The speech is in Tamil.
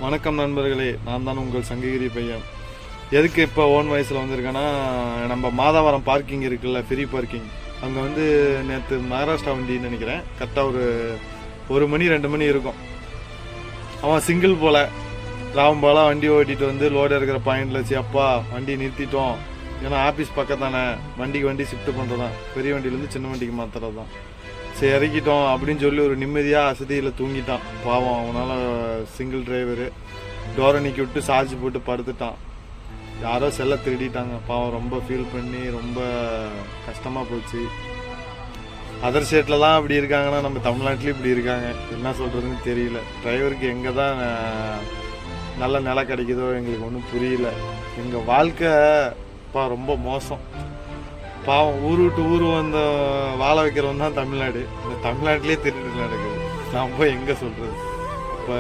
வணக்கம் நண்பர்களே, நான் தான் உங்கள் சங்ககிரி பையன். எதுக்கு இப்போ ஓன் வாய்ஸில் வந்திருக்கேன்னா, நம்ம மாதாவரம் பார்க்கிங் இருக்குல்ல, ஃப்ரீ பார்க்கிங். அங்கே வந்து நேற்று மகாராஷ்டிரா வண்டின்னு நினைக்கிறேன், கரெக்டாக ஒரு மணி 2 மணி இருக்கும். அவன் சிங்கிள் போல் ராவம்பாலாக வண்டி ஓட்டிகிட்டு வந்து லோடு இருக்கிற பாயிண்டில் வச்சு, அப்பா வண்டி நிறுத்திட்டோம், ஏன்னா ஆஃபீஸ் பக்கம் தானே, வண்டி ஷிஃப்ட் பண்ணுறது தான், பெரிய வண்டியிலேருந்து சின்ன வண்டிக்கு மாற்றுறது தான். சரி இறக்கிட்டோம் அப்படின்னு சொல்லி ஒரு நிம்மதியாக அசதியில் தூங்கிட்டான். பாவம், அவனால் சிங்கிள் டிரைவரு டோரை நீக்கி விட்டு சார்ஜ் போட்டு படுத்துட்டான். யாரோ செல்லை திருடிட்டாங்க. பாவம், ரொம்ப ஃபீல் பண்ணி ரொம்ப கஷ்டமாக போச்சு. அதர் ஸ்டேட்டில் தான் அப்படி இருக்காங்கன்னா, நம்ம தமிழ்நாட்டிலையும் இப்படி இருக்காங்க. என்ன சொல்கிறதுன்னு தெரியல. டிரைவருக்கு எங்கே தான் நல்ல நிலை கிடைக்குதோ எங்களுக்கு ஒன்றும் புரியல. எங்கள் வாழ்க்கை ரொம்ப மோசம். பாவம், ஊர் விட்டு ஊர் வந்து வாழ வைக்கிறவன் தான் தமிழ்நாடு. இந்த தமிழ்நாட்டிலே திருட்டு நடக்குது. நான் போய் எங்கே சொல்கிறது? இப்போ